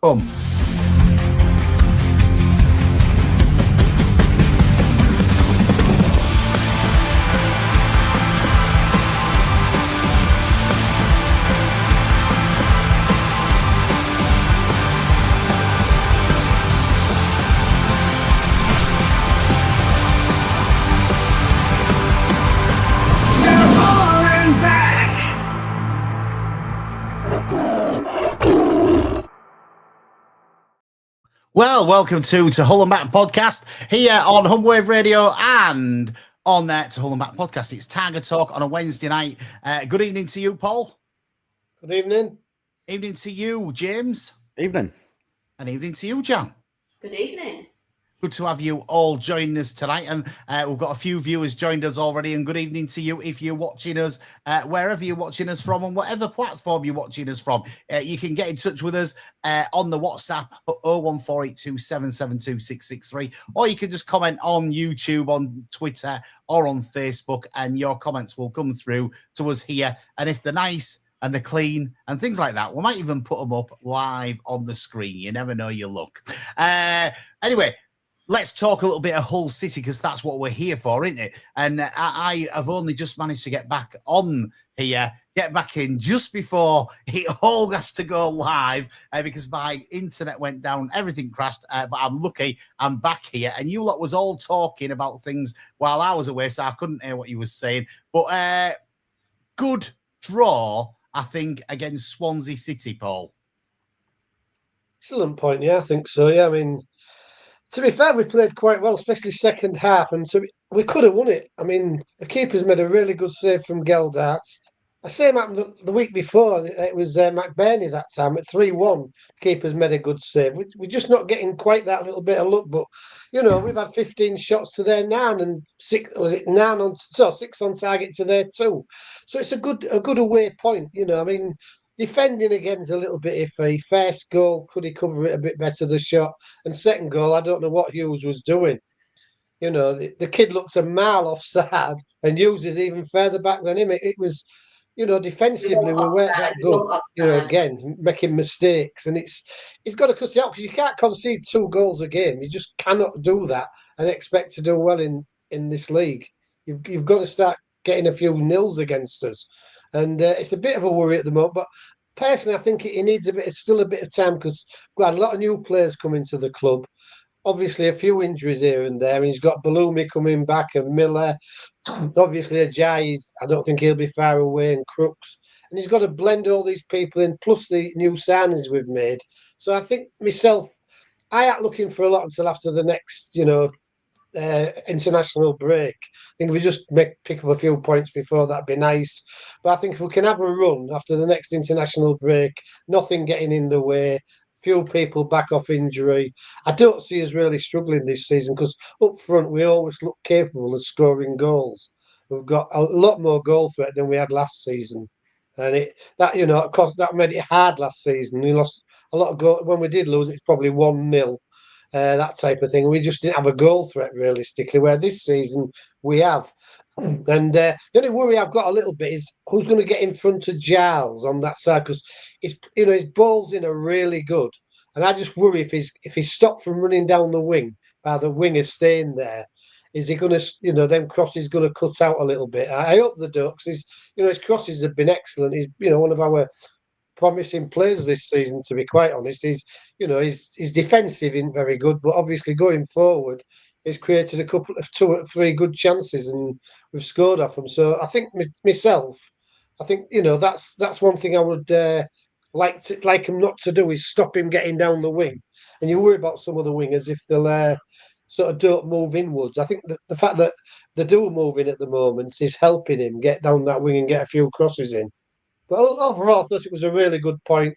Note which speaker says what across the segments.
Speaker 1: Boom. Well, welcome to Hull and Back podcast here on Humberwave Radio and on To Hull and Back podcast. It's Tiger Talk on a Wednesday night. Good evening to you, Paul.
Speaker 2: Good evening.
Speaker 1: Evening to you, James.
Speaker 3: Evening.
Speaker 1: And evening to you, Jan.
Speaker 4: Good evening.
Speaker 1: Good to have you all join us tonight. And we've got a few viewers joined us already. And good evening to you if you're watching us, wherever you're watching us from and whatever platform you're watching us from. You can get in touch with us on the WhatsApp 01482772663, or you can just comment on YouTube, on Twitter, or on Facebook, and your comments will come through to us here. And if they're nice and they're clean and things like that, we might even put them up live on the screen. You never know your luck. Anyway, let's talk a little bit of Hull City, because that's what we're here for, isn't it? And I have only just managed to get back on here, get back in just before it all has to go live because my internet went down, everything crashed, but I'm lucky I'm back here. And you lot was all talking about things while I was away, so I couldn't hear what you were saying. But good draw, I think, against Swansea City, Paul.
Speaker 2: Excellent point, yeah, I think so. Yeah, I mean, to be fair, we played quite well, especially second half, and we could have won it. I mean, the keeper's made a really good save from Geldart. The same happened the week before. It was McBurney that time at 3-1. Keeper's made a good save. We're just not getting quite that little bit of luck, but you know, we've had 15 shots to their 9 and 6 on target to their 2. So it's a good away point. You know, I mean, defending again's a little bit iffy. First goal, could he cover it a bit better, the shot? And second goal, I don't know what Hughes was doing. You know, the kid looks a mile offside and Hughes is even further back than him. It was, you know, defensively, we weren't that good. You know, again, making mistakes. And it's got to cut it out, because you can't concede 2 goals a game. You just cannot do that and expect to do well in this league. You've got to start getting a few nils against us. And it's a bit of a worry at the moment. But personally, I think it needs still a bit of time, because we've got a lot of new players coming to the club. Obviously, a few injuries here and there. And he's got Balumi coming back and Miller. Obviously, Ajayi, I don't think he'll be far away, and Crooks. And he's got to blend all these people in, plus the new signings we've made. So I think myself, I ain't looking for a lot until after the next, you know, international break. I think if we just pick up a few points before, that'd be nice. But I think if we can have a run after the next international break, nothing getting in the way, few people back off injury, I don't see us really struggling this season, because up front we always look capable of scoring goals. We've got a lot more goal threat than we had last season, and that made it hard last season. We lost a lot of goals. When we did lose, it's probably 1-0. That type of thing. We just didn't have a goal threat realistically, where this season we have. And the only worry I've got a little bit is who's going to get in front of Giles on that side, because his balls in are really good. And I just worry if he's stopped from running down the wing by the winger staying there, is he going to, them crosses going to cut out a little bit? I hope they don't, because his crosses have been excellent. He's, one of our promising players this season, to be quite honest. His defensive isn't very good, but obviously going forward, he's created a couple of 2 or 3 good chances, and we've scored off them. So I think myself, that's one thing I would like him not to do, is stop him getting down the wing. And you worry about some of the wingers if they'll sort of don't move inwards. I think the fact that they do move in at the moment is helping him get down that wing and get a few crosses in. But overall, I thought it was a really good point.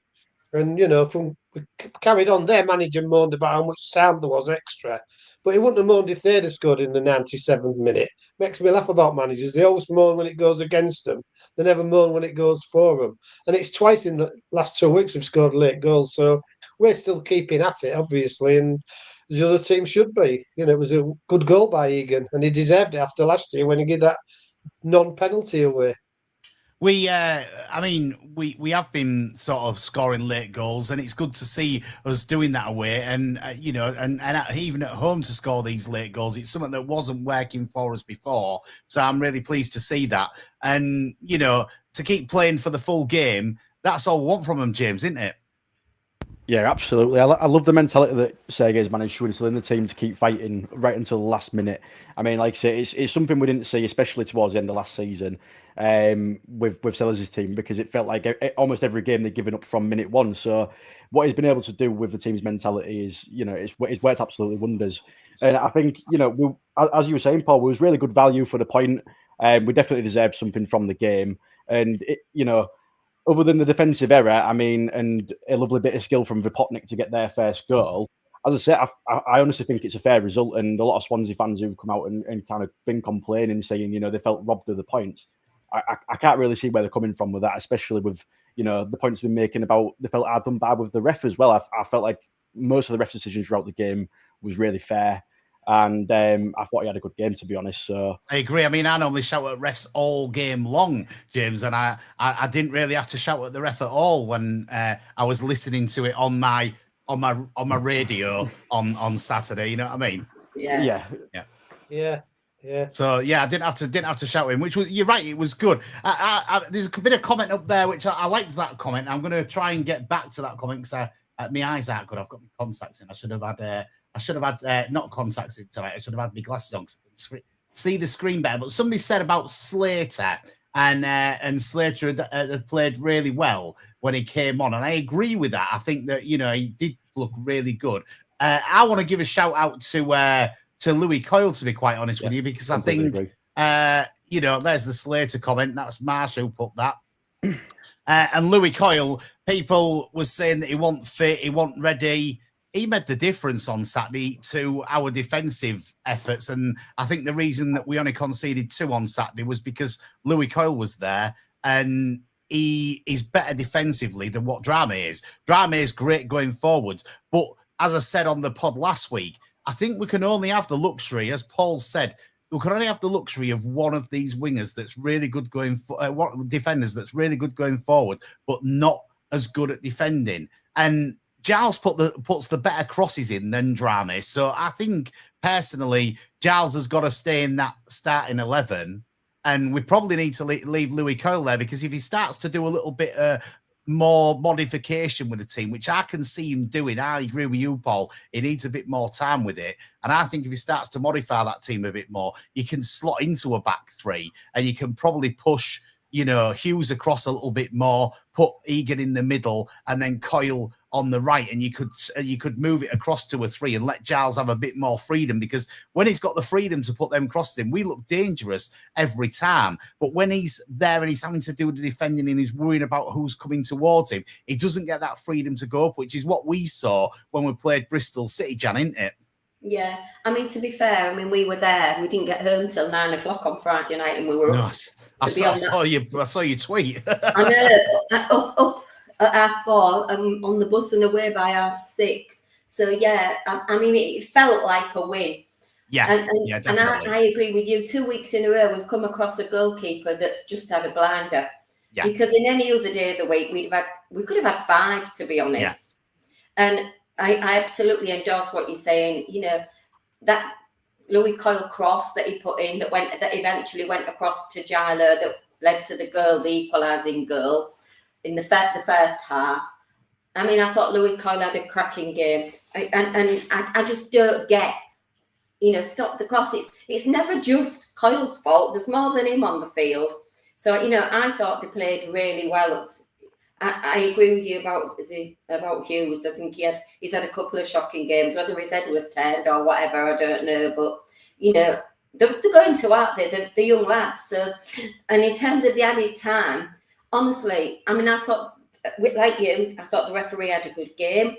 Speaker 2: And, from we carried on, their manager moaned about how much time there was extra. But he wouldn't have moaned if they'd have scored in the 97th minute. Makes me laugh about managers. They always moan when it goes against them. They never moan when it goes for them. And it's twice in the last 2 weeks we've scored late goals. So we're still keeping at it, obviously. And the other team should be. It was a good goal by Egan. And he deserved it after last year when he did that non-penalty away.
Speaker 1: We have been sort of scoring late goals, and it's good to see us doing that away, and even at home to score these late goals. It's something that wasn't working for us before, so I'm really pleased to see that. And to keep playing for the full game, that's all we want from them, James, isn't it?
Speaker 3: Yeah, absolutely. I love the mentality that Sergei's managed to instill in the team to keep fighting right until the last minute. I mean, like I say, it's something we didn't see, especially towards the end of last season, with Sellers' team, because it felt like almost every game they'd given up from minute one. So what he's been able to do with the team's mentality is, it's worked absolutely wonders. And I think, as you were saying, Paul, it was really good value for the point. We definitely deserved something from the game. And, other than the defensive error, and a lovely bit of skill from Vipotnik to get their first goal, as I say, I honestly think it's a fair result. And a lot of Swansea fans who've come out and kind of been complaining, saying, they felt robbed of the points. I can't really see where they're coming from with that, especially with, the points they've been making about they felt hard done bad with the ref as well. I felt like most of the ref decisions throughout the game was really fair. And I thought he had a good game, to be honest. So
Speaker 1: I agree. I normally shout at refs all game long, James, and I didn't really have to shout at the ref at all when I was listening to it on my radio on Saturday. You know what I mean?
Speaker 2: Yeah.
Speaker 1: So I didn't have to shout him, which was, you're right, it was good. There's a bit of comment up there which I liked that comment. I'm going to try and get back to that comment because my eyes aren't good. I've got my contacts in. I should have had not contacts in tonight. I should have had my glasses on so I could see the screen better. But somebody said about Slater, and Slater had played really well when he came on, and I agree with that. I think that he did look really good. I want to give a shout out to Louis Coyle, to be quite honest with you, because I think there's the Slater comment. That's Marsh who put that. And Louis Coyle, people was saying that he wasn't fit, he wasn't ready. He made the difference on Saturday to our defensive efforts. And I think the reason that we only conceded 2 on Saturday was because Louis Coyle was there, and he is better defensively than what Drame is. Drame is great going forwards. But as I said on the pod last week, I think we can only have the luxury, as Paul said, we can only have the luxury of one of these wingers that's really good defenders that's really good going forward, but not as good at defending. And Giles puts the better crosses in than Drame. So I think personally, Giles has got to stay in that starting 11, and we probably need to leave Louis Coyle there, because if he starts to do a little bit more modification with the team, which I can see him doing, I agree with you, Paul. He needs a bit more time with it. And I think if he starts to modify that team a bit more, you can slot into a back three, and you can probably push Hughes across a little bit more, put Egan in the middle, and then Coyle on the right, and you could move it across to a 3 and let Giles have a bit more freedom, because when he's got the freedom to put them crosses in, we look dangerous every time. But when he's there and he's having to do the defending and he's worrying about who's coming towards him, he doesn't get that freedom to go up, which is what we saw when we played Bristol City, Jan, isn't it?
Speaker 4: Yeah, to be fair, we were there. We didn't get home till 9 o'clock on Friday night, and we were up.
Speaker 1: I saw you tweet.
Speaker 4: I know, up at 4:30 and on the bus and away by 6:30. So it felt like a win.
Speaker 1: Yeah, definitely.
Speaker 4: And I agree with you. 2 weeks in a row, we've come across a goalkeeper that's just had a blinder. Yeah. Because in any other day of the week, we could have had 5, to be honest. Yeah. And I absolutely endorse what you're saying. That Louis Coyle cross that he put in that eventually went across to Giler that led to the equalising goal in the first half. I thought Louis Coyle had a cracking game, and I just don't get, stop the cross. It's never just Coyle's fault. There's more than him on the field. So I thought they played really well. I agree with you about Hughes. I think he's had a couple of shocking games, whether his head was turned or whatever, I don't know. But they're going to out there, the young lads. So, and in terms of the added time, honestly, I thought, like you, I thought the referee had a good game,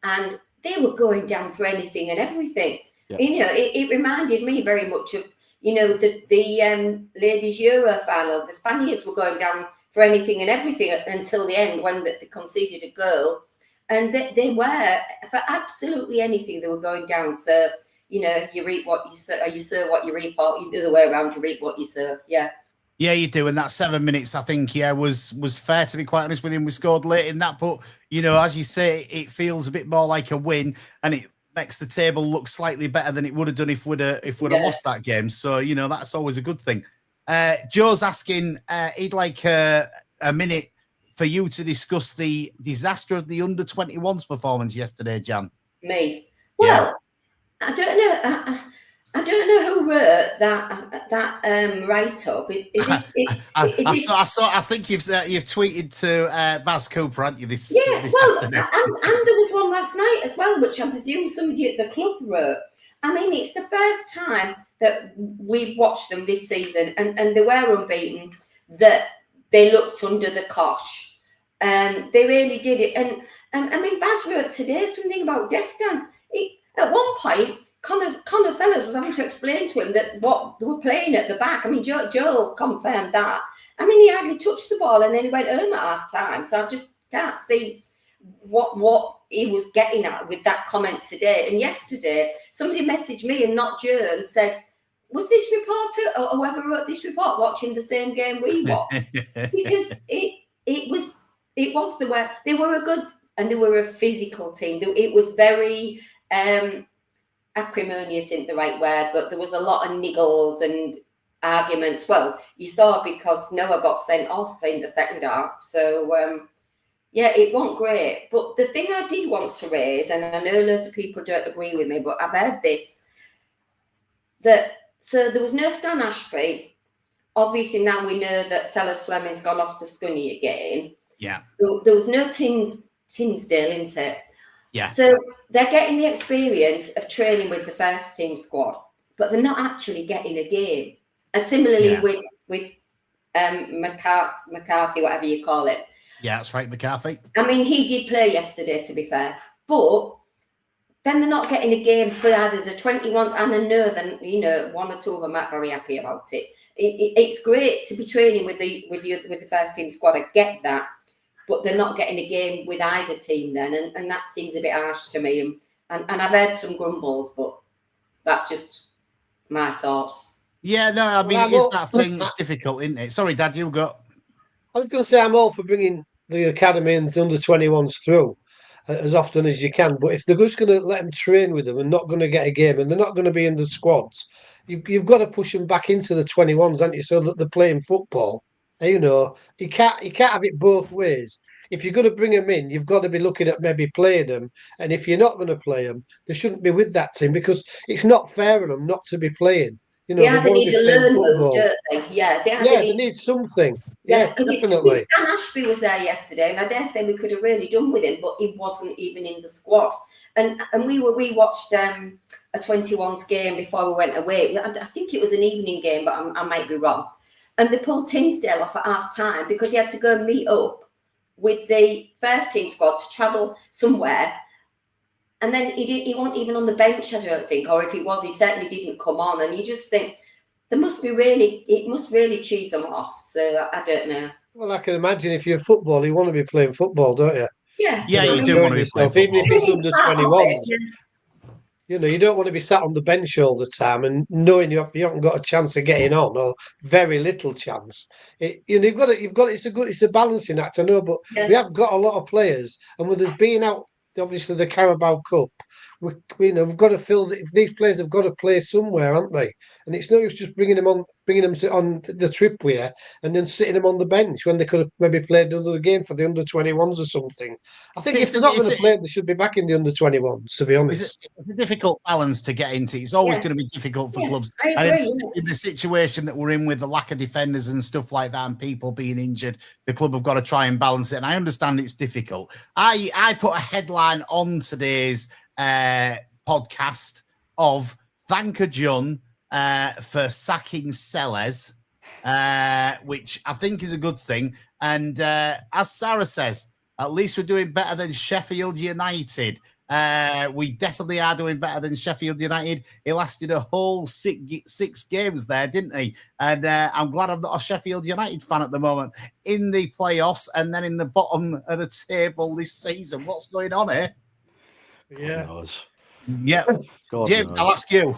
Speaker 4: and they were going down for anything and everything. Yeah. It reminded me very much of the ladies Euro final. The Spaniards were going down for anything and everything until the end when they conceded a goal, and they were for absolutely anything. They were going down. So you reap what you sow. You sow what you reap, or the other way around. You reap what you sow. Yeah.
Speaker 1: Yeah, you do. And that 7 minutes, I think, was fair, to be quite honest with him. We scored late in that, but, as you say, it feels a bit more like a win, and it makes the table look slightly better than it would have done if we'd have lost that game. So, that's always a good thing. Joe's asking, he'd like a minute for you to discuss the disaster of the under-21s performance yesterday, Jan.
Speaker 4: Me? Well, I don't know. I don't know who wrote that write-up.
Speaker 1: I think you've tweeted to Baz Cooper, haven't you? This afternoon.
Speaker 4: And there was one last night as well, which I presume somebody at the club wrote. I mean, it's the first time that we've watched them this season, and they were unbeaten, that they looked under the cosh. They really did it. And I mean, Baz wrote today something about Destin. At one point, Connor Sellers was having to explain to him that what they were playing at the back. I mean, Joel confirmed that. I mean, he hardly touched the ball, and then he went home at half time. So I just can't see what he was getting at with that comment today. And yesterday, somebody messaged me and not Joe and said, was this reporter or whoever wrote this report watching the same game we watched? Because it was the way they were a good, and they were a physical team. It was very acrimonious isn't the right word, but there was a lot of niggles and arguments. Well, you saw because Noah got sent off in the second half. So, it wasn't great. But the thing I did want to raise, and I know loads of people don't agree with me, but I've heard this, so there was no Stan Ashby. Obviously, now we know that Sellers Fleming's gone off to Scunny again.
Speaker 1: Yeah.
Speaker 4: There was no Tinsdale, isn't it?
Speaker 1: Yeah.
Speaker 4: So they're getting the experience of training with the first team squad, but they're not actually getting a game. And similarly with McCarthy, whatever you call it.
Speaker 1: Yeah, that's right, McCarthy.
Speaker 4: I mean, he did play yesterday, to be fair, but then they're not getting a game for either the 21s, and I know that one or two of them aren't very happy about it. It's great to be training with the first team squad. I get that. But they're not getting a game with either team then, and that seems a bit harsh to me. And I've heard some grumbles, but that's just my thoughts.
Speaker 1: Yeah, no, I mean, it is that thing. It's difficult, isn't it? Sorry, Dad, you go.
Speaker 2: I was going to say I'm all for bringing the academy and the under-21s through as often as you can, but if they're just going to let them train with them and not going to get a game, and they're not going to be in the squads, you've got to push them back into the 21s, haven't you, so that they're playing football. You can't have it both ways. If you're going to bring them in, you've got to be looking at maybe playing them. And if you're not going to play them, they shouldn't be with that team, because it's not fair on them not to be playing.
Speaker 4: They need a learn move, don't they? Yeah,
Speaker 2: they need something. Yeah, definitely.
Speaker 4: Stan Ashby was there yesterday, and I dare say we could have really done with him, but he wasn't even in the squad. And we watched a 21s game before we went away. I think it was an evening game, but I might be wrong. And they pulled Tinsdale off at half time because he had to go and meet up with the first team squad to travel somewhere. And then he wasn't even on the bench, I don't think, or if he was, he certainly didn't come on. And you just think it must really cheese them off. So I don't know.
Speaker 2: Well, I can imagine if you're football, you want to be playing football, don't you?
Speaker 4: Yeah.
Speaker 1: Yeah, you do want to be playing football.
Speaker 2: Even if it's under 21s. You don't want to be sat on the bench all the time and knowing you haven't got a chance of getting on, or very little chance. It's a balancing act, I know, but we have got a lot of players, and with us being out, obviously the Carabao Cup, we've got to fill. These players have got to play somewhere, haven't they? And it's not just bringing them on the trip here and then sitting them on the bench when they could have maybe played another game for the under 21s or something. I think if they're not going to play, they should be back in the under 21s. To be honest,
Speaker 1: it's a difficult balance to get into. It's always going to be difficult for clubs. And in the situation that we're in with the lack of defenders and stuff like that, and people being injured, the club have got to try and balance it. And I understand it's difficult. I put a headline on today's podcast of "Thank a John for sacking Sellers," which I think is a good thing. And as Sarah says, at least we're doing better than Sheffield United. We definitely are doing better than Sheffield United. He lasted a whole six games there, didn't he? And I'm glad I'm not a Sheffield United fan at the moment. In the playoffs and then in the bottom of the table this season. What's going on here?
Speaker 2: Yeah.
Speaker 1: Yeah. James, I'll ask you.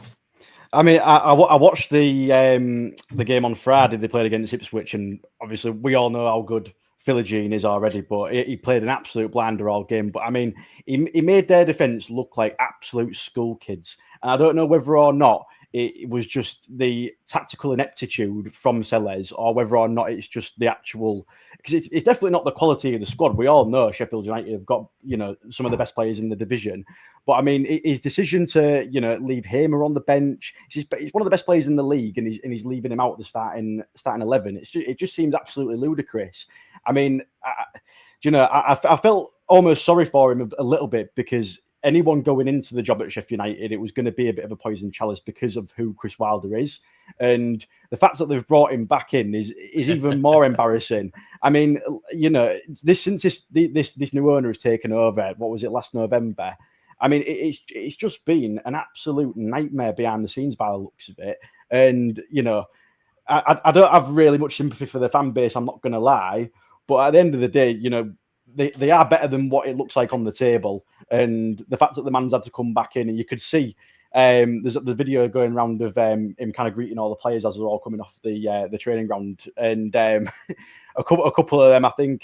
Speaker 3: I mean, I watched the game on Friday. They played against Ipswich, and obviously we all know how good Philogene is already. But he played an absolute blinder all game. But I mean, he made their defence look like absolute school kids. And I don't know whether or not it was just the tactical ineptitude from Sellers, or whether or not it's just the actual. Because it's definitely not the quality of the squad. We all know Sheffield United have got some of the best players in the division. But I mean, his decision to leave Hamer on the bench, he's one of the best players in the league, and he's leaving him out at the starting 11. It just seems absolutely ludicrous. I mean, I felt almost sorry for him a little bit, because anyone going into the job at Sheffield United, it was going to be a bit of a poison chalice because of who Chris Wilder is, and the fact that they've brought him back in is even more embarrassing. I mean, since this new owner has taken over, what was it, last November? I mean, it's just been an absolute nightmare behind the scenes by the looks of it. And, I don't have really much sympathy for the fan base, I'm not going to lie. But at the end of the day, they are better than what it looks like on the table. And the fact that the man's had to come back in, and you could see there's the video going around of him kind of greeting all the players as they're all coming off the training ground. And a couple of them, I think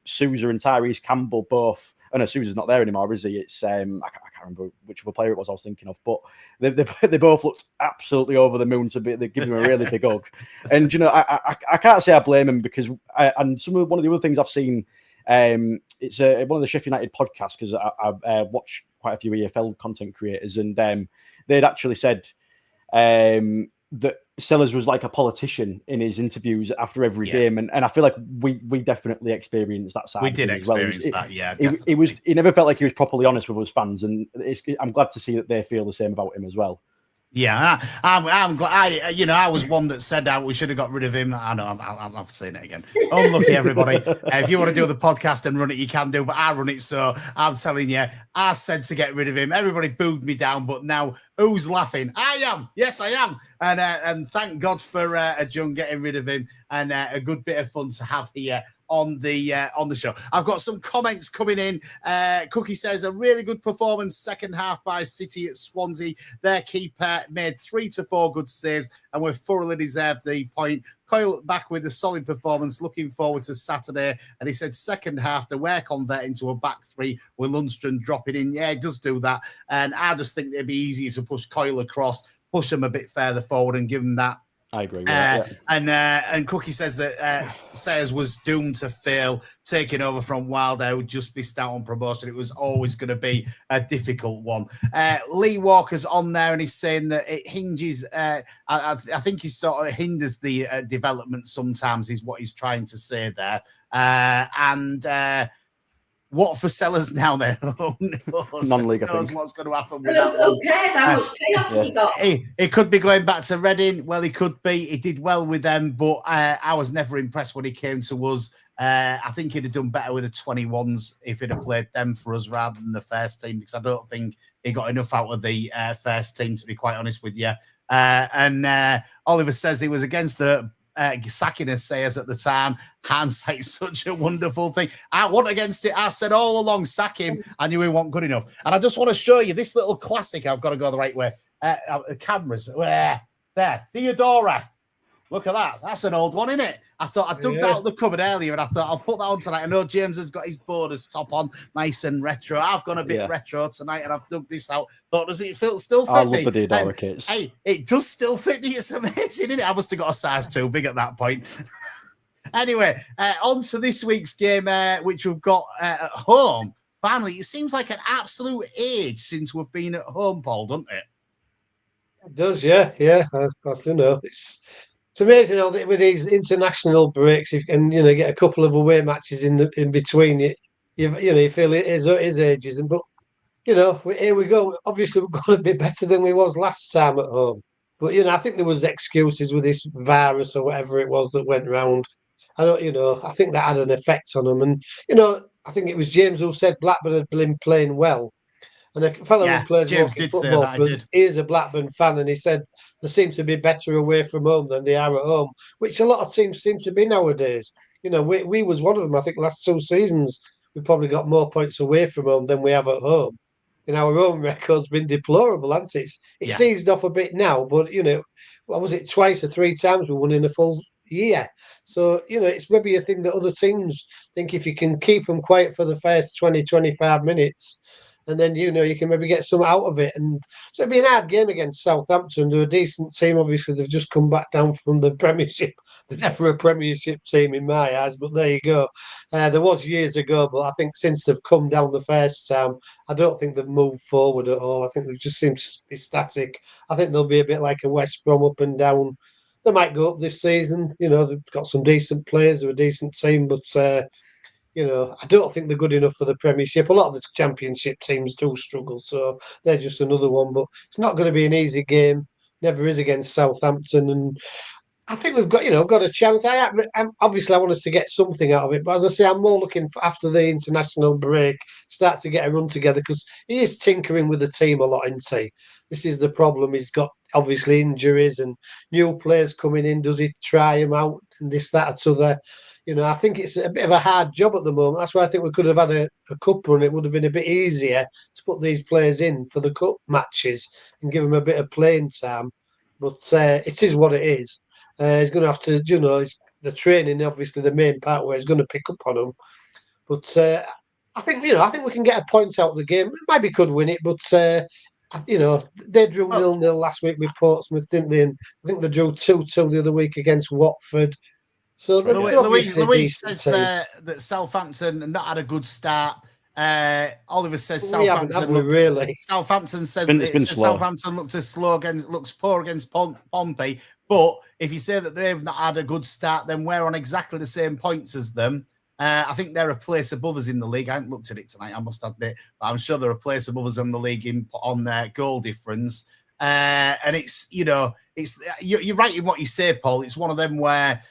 Speaker 3: Sousa and Tyrese Campbell both. Oh no, Sousa's not there anymore, is he? It's I can't remember which other player it was I was thinking of, but they both looked absolutely over the moon. They're giving him a really big hug, and I can't say I blame him, because one of the other things I've seen, it's one of the Sheffield United podcasts, because I watch quite a few EFL content creators, and they'd actually said that Sellers was like a politician in his interviews after every game, and I feel like we definitely experienced that side.
Speaker 1: We did experience that, yeah.
Speaker 3: He never felt like he was properly honest with us fans, and I'm glad to see that they feel the same about him as well.
Speaker 1: Yeah, I'm glad. I was one that said we should have got rid of him. I know, I'm saying it again. Unlucky, everybody. If you want to do the podcast and run it, you can do, but I run it, so I'm telling you, I said to get rid of him. Everybody booed me down, but now who's laughing? I am. Yes, I am. And thank God for Jung getting rid of him, and a good bit of fun to have here on the show. I've got some comments coming in. Cookie says a really good performance second half by City at Swansea. Their keeper made 3 to 4 good saves and we thoroughly deserved the point. Coyle back with a solid performance. Looking forward to Saturday. And he said second half they were converting to a back 3 with Lundstrom dropping in. Yeah, it does do that. And I just think it'd be easier to push Coyle across, push him a bit further forward and give him that.
Speaker 3: I agree.
Speaker 1: And Cookie says that Sayers was doomed to fail, taking over from Wilder, would just missed out on promotion. It was always going to be a difficult one. Lee Walker's on there, and he's saying that it hinges. I think he sort of hinders the development sometimes, is what he's trying to say there. What for Sellers now then? Who knows?
Speaker 3: Non-league, I
Speaker 1: knows
Speaker 3: think.
Speaker 1: What's going to happen with
Speaker 4: Well,
Speaker 1: that
Speaker 4: who
Speaker 1: one.
Speaker 4: cares how much payoff has he got?
Speaker 1: He could be going back to Reading. Well, he could be. He did well with them, but I was never impressed when he came to us. I think he'd have done better with the 21s if he'd have played them for us rather than the first team, because I don't think he got enough out of the first team, to be quite honest with you. Oliver says he was against the sacking of Sayers at the time. Hindsight's such a wonderful thing. I wasn't against it. I said all along, sack him. I knew he wasn't good enough. And I just want to show you this little classic. I've got to go the right way. Cameras. There. Theodora. Look at that. That's an old one, isn't it? I thought I dug that out of the cupboard earlier, and I thought I'll put that on tonight. I know James has got his borders top on, nice and retro. I've gone a bit retro tonight, and I've dug this out. Thought, does it still fit me?
Speaker 3: I love the Theodora kits.
Speaker 1: Hey, it does still fit me. It's amazing, isn't it? I must have got a size too big at that point. Anyway, on to this week's game, which we've got at home. Finally, it seems like an absolute age since we've been at home, Paul, doesn't it?
Speaker 2: It does, yeah. I don't know. It's amazing how with these international breaks, you can get a couple of away matches in between. You feel it is ages, but here we go. Obviously, we're going to be better than we was last time at home. But I think there was excuses with this virus or whatever it was that went round. I think that had an effect on them. And I think it was James who said Blackburn had been playing well. And a fellow who plays football for us, he is a Blackburn fan, and he said they seem to be better away from home than they are at home, which a lot of teams seem to be nowadays. We was one of them. I think last 2 seasons we probably got more points away from home than we have at home. in our own record's been deplorable, hasn't it? It's eased off a bit now, but what was it, twice or three times we won in a full year. So, it's maybe a thing that other teams think if you can keep them quiet for the first 20, 25 minutes, and then, you can maybe get some out of it. And so it'd be an hard game against Southampton. They're a decent team. Obviously, they've just come back down from the Premiership. They're never a Premiership team in my eyes, but there you go. There was years ago, but I think since they've come down the first time, I don't think they've moved forward at all. I think they've just seemed to be static. I think they'll be a bit like a West Brom, up and down. They might go up this season. They've got some decent players. They're a decent team, but I don't think they're good enough for the Premiership. A lot of the Championship teams do struggle, so they're just another one. But it's not going to be an easy game. Never is against Southampton, and I think we've got a chance. Obviously, I want us to get something out of it, but as I say, I'm more looking for after the international break, start to get a run together, because he is tinkering with the team a lot, isn't he? This is the problem. He's got obviously injuries and new players coming in. Does he try him out and this, that, or other? I think it's a bit of a hard job at the moment. That's why I think we could have had a cup run. It would have been a bit easier to put these players in for the cup matches and give them a bit of playing time. But it is what it is. He's going to have to, the training, obviously, the main part where he's going to pick up on them. But I think we can get a point out of the game. Maybe could win it, but they drew 0-0 last week with Portsmouth, didn't they? And I think they drew 2-2 the other week against Watford. So
Speaker 1: Louise says that Southampton not had a good start. Oliver says Southampton Southampton looks poor against Pompey. But if you say that they've not had a good start, then we're on exactly the same points as them. I think they're a place above us in the league. I haven't looked at it tonight, I must admit, but I'm sure they're a place above us in the league on their goal difference. And you're right in what you say, Paul. It's one of them where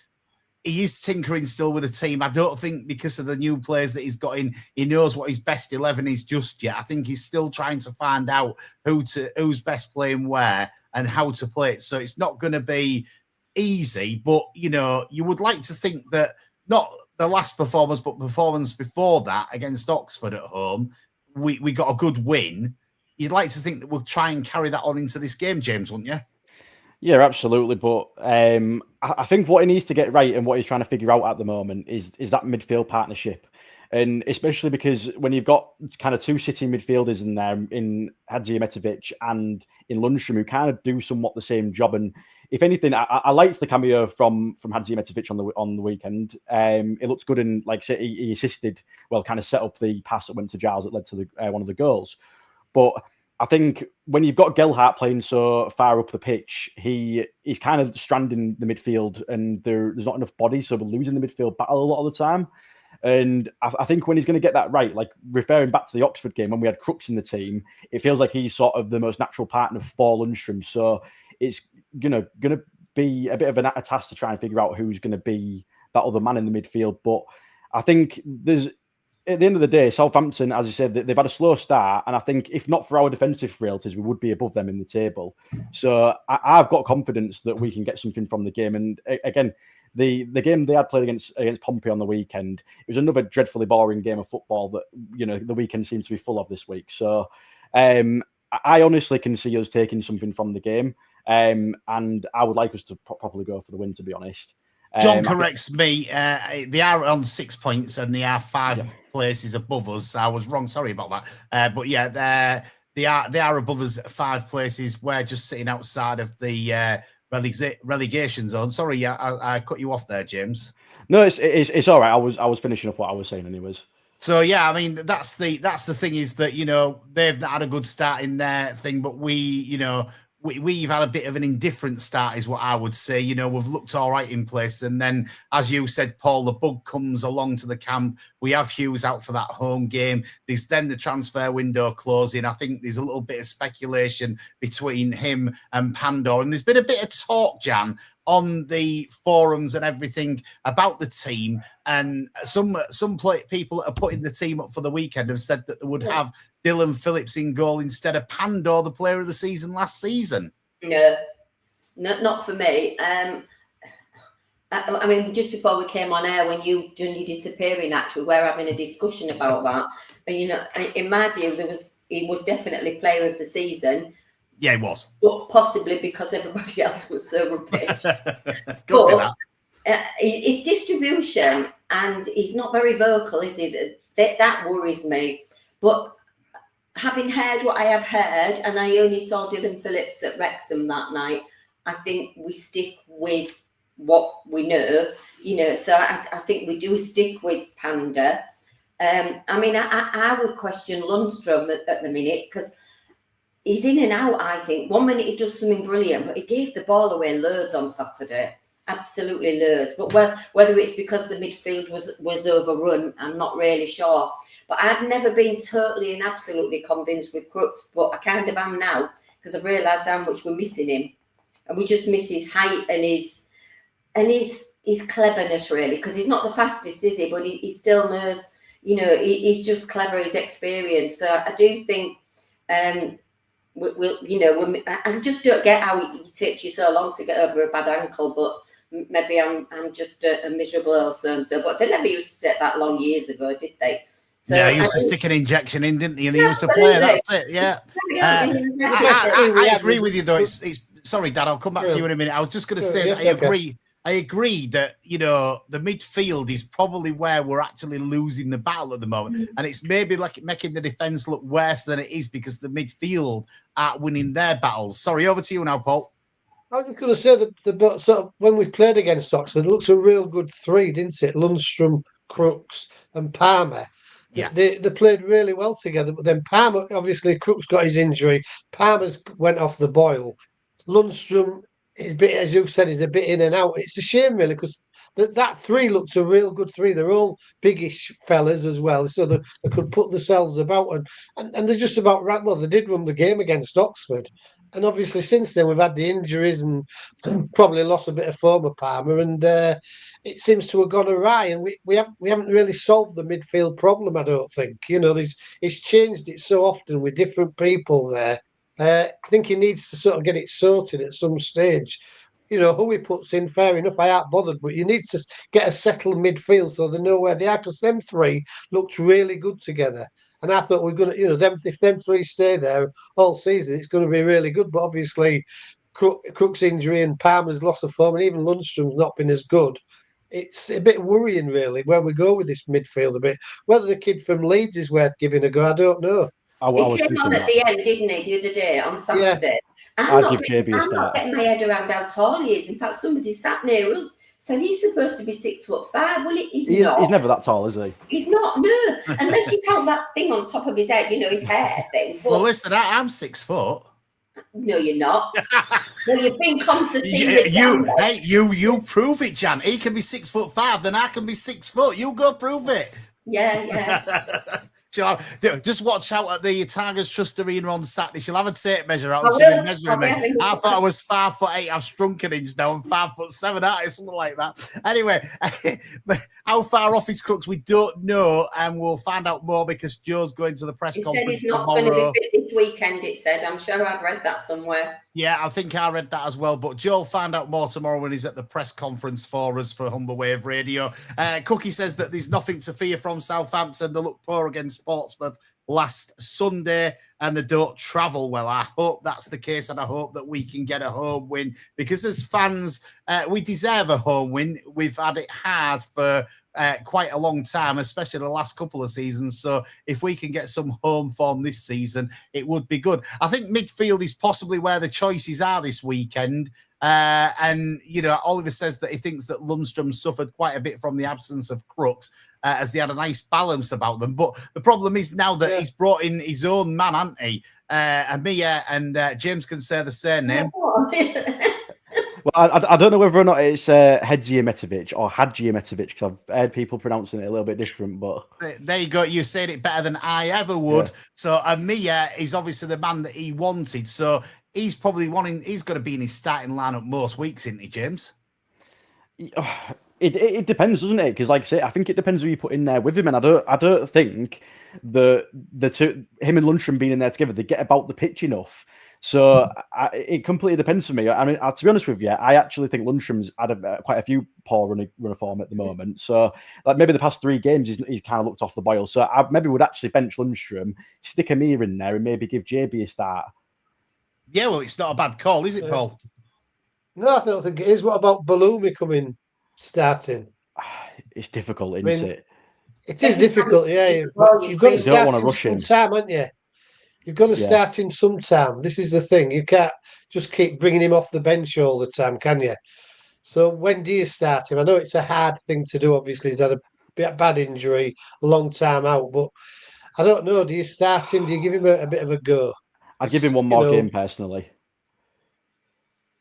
Speaker 1: he is tinkering still with the team. I don't think because of the new players that he's got in, he knows what his best 11 is just yet. I think he's still trying to find out who's best playing where and how to play it. So it's not going to be easy, but you would like to think that not the last performance, but performance before that against Oxford at home, we got a good win. You'd like to think that we'll try and carry that on into this game, James, wouldn't you?
Speaker 3: Yeah, absolutely. But I think what he needs to get right and what he's trying to figure out at the moment is that midfield partnership. And especially because when you've got kind of two City midfielders in there, in Hadzimetovic and in Lundstram, who kind of do somewhat the same job. And if anything, I liked the cameo from Hadzimetovic on the weekend. It looked good, and like say he assisted, kind of set up the pass that went to Giles that led to one of the goals. But I think when you've got Gelhardt playing so far up the pitch, he's kind of stranding the midfield, and there's not enough bodies, so we're losing the midfield battle a lot of the time. And I think when he's going to get that right, like referring back to the Oxford game when we had Crooks in the team, it feels like he's sort of the most natural partner for Lundstram. So it's gonna be a bit of a task to try and figure out who's going to be that other man in the midfield. But I think at the end of the day, Southampton, as you said, they've had a slow start, and I think if not for our defensive frailties, we would be above them in the table. So I've got confidence that we can get something from the game. And again, the game they had played against Pompey on the weekend, it was another dreadfully boring game of football that the weekend seems to be full of this week. So I honestly can see us taking something from the game, and I would like us to probably go for the win, to be honest.
Speaker 1: John corrects me. They are on 6 points and they are 5 places above us. I was wrong. Sorry about that. But yeah, they are above us 5 places. We're just sitting outside of the relegation zone. Sorry, I cut you off there, James.
Speaker 3: No, it's all right. I was finishing up what I was saying, anyways.
Speaker 1: So yeah, I mean that's the thing is that they've not had a good start in their thing, but we've had a bit of an indifferent start, is what I would say. We've looked all right in place. And then, as you said, Paul, the bug comes along to the camp. We have Hughes out for that home game. There's then the transfer window closing. I think there's a little bit of speculation between him and Pandor. And there's been a bit of talk, Jan, on the forums and everything about the team. And some people that are putting the team up for the weekend have said that they would have Dylan Phillips in goal instead of Pandor, the player of the season last season.
Speaker 4: No, not for me. I mean, just before we came on air, when you done your disappearing act, we were having a discussion about that. And in my view, there was, he was definitely player of the season.
Speaker 1: Yeah, he was.
Speaker 4: But possibly because everybody else was so rubbish.
Speaker 1: Could be that.
Speaker 4: His distribution, and he's not very vocal, is he? That worries me. But having heard what I have heard, and I only saw Dylan Phillips at Wrexham that night, I think we stick with what we know, so I think we do stick with Panda. I mean, I would question Lundstrom at the minute, because he's in and out, I think. 1 minute he does something brilliant, but he gave the ball away loads on Saturday. Absolutely loads. But whether it's because the midfield was overrun, I'm not really sure. But I've never been totally and absolutely convinced with Crooks, but I kind of am now, because I've realised how much we're missing him. And we just miss his height and his cleverness, really, because he's not the fastest, is he? But he still knows, he's just clever, his experience. So I do think, I just don't get how it takes you so long to get over a bad ankle, but maybe I'm just a miserable old so-and-so. But they never used to take that long years ago, did they? So
Speaker 1: yeah, he used to stick an injection in, didn't he? And he used to play. That's it. Yeah. I agree with you, though. It's sorry, Dad. I'll come back to you in a minute. I was just going to say that I agree. I agree that the midfield is probably where we're actually losing the battle at the moment, and it's maybe like making the defense look worse than it is because the midfield aren't winning their battles. Sorry, over to you now, Paul.
Speaker 2: I was just going to say that sort of when we played against Oxford, it looks a real good three, didn't it? Lundstrom, Crooks, and Palmer.
Speaker 1: Yeah,
Speaker 2: they played really well together. But then Palmer, obviously, Crooks got his injury. Palmer's went off the boil. Lundstrom, as you've said, is a bit in and out. It's a shame, really, because that three looks a real good three. They're all biggish fellas as well, so they could put themselves about, and they're just about right. Well, they did run the game against Oxford, and obviously since then we've had the injuries and probably lost a bit of form of Palmer, and it seems to have gone awry. And we haven't really solved the midfield problem. I don't think he's changed it so often with different people there. I think he needs to sort of get it sorted at some stage. Who he puts in, fair enough, I aren't bothered, but you need to get a settled midfield so they know where they are, because them three looked really good together. And I thought we're going to, if them three stay there all season, it's going to be really good. But obviously, Crook's injury and Palmer's loss of form, and even Lundstrom's not been as good. It's a bit worrying, really, where we go with this midfield a bit. Whether the kid from Leeds is worth giving a go, I don't know.
Speaker 4: He came on at the end, didn't he, the other day on Saturday? Yeah. I'm not getting my head around how tall he is. In fact, somebody sat near us said he's supposed to be 6'5". Well, he's not.
Speaker 3: He's never that tall, is he?
Speaker 4: He's not, no. Unless you count that thing on top of his head, his hair thing. But,
Speaker 1: well, listen, I'm 6 foot.
Speaker 4: No, you're not. No, you've been Constantine.
Speaker 1: You prove it, Jan. He can be 6'5", then I can be 6 foot. You go prove it.
Speaker 4: Yeah.
Speaker 1: Just watch out at the Tigers Trust Arena on Saturday. She'll have a tape measure out. She'll be measuring me. I thought I was 5'8". I've shrunk an inch now. I'm 5'7", aren't I? Something like that. Anyway, how far off is Crooks? We don't know, and we'll find out more because Joe's going to the press conference tomorrow.
Speaker 4: He said he's not going to be fit this weekend, it said. I'm sure I've read that somewhere.
Speaker 1: Yeah, I think I read that as well. But Joe will find out more tomorrow when he's at the press conference for us for Humberwave Radio. Cookie says that there's nothing to fear from Southampton. They look poor against Portsmouth last Sunday and they don't travel well. I hope that's the case, and I hope that we can get a home win because as fans, we deserve a home win. We've had it hard for quite a long time, especially the last couple of seasons. So if we can get some home form this season, it would be good. I think midfield is possibly where the choices are this weekend. And, Oliver says that he thinks that Lundstrom suffered quite a bit from the absence of Crooks as they had a nice balance about them. But the problem is now that he's brought in his own man, hasn't he? Amia and James can say the same name.
Speaker 3: Well, I don't know whether or not it's Hedzimetovic or Hadjimetovic because I've heard people pronouncing it a little bit different. But
Speaker 1: there you go. You said it better than I ever would. Yeah. So Amia is obviously the man that he wanted. So he's probably he's got to be in his starting lineup most weeks, isn't he, James?
Speaker 3: It depends, doesn't it? Because, like I say, I think it depends who you put in there with him, and I don't think the two, him and Lundstrom being in there together, they get about the pitch enough. So it completely depends for me. I mean, to be honest with you, I actually think Lundstrom's had quite a few poor run of form at the moment. So like maybe the past 3 games, he's kind of looked off the boil. So I maybe would actually bench Lundstrom, stick Amir in there, and maybe give JB a start.
Speaker 1: Yeah, well, it's not a bad call, is it, Paul?
Speaker 2: No, I don't think it is. What about Balumi starting?
Speaker 3: It's difficult, isn't it?
Speaker 2: It is difficult, yeah. But you've got to start him sometime, haven't you? You've got to start him sometime. This is the thing. You can't just keep bringing him off the bench all the time, can you? So when do you start him? I know it's a hard thing to do. Obviously, he's had a bad injury, a long time out. But I don't know. Do you start him? Do you give him a bit of a go?
Speaker 3: I'd give him one more game personally.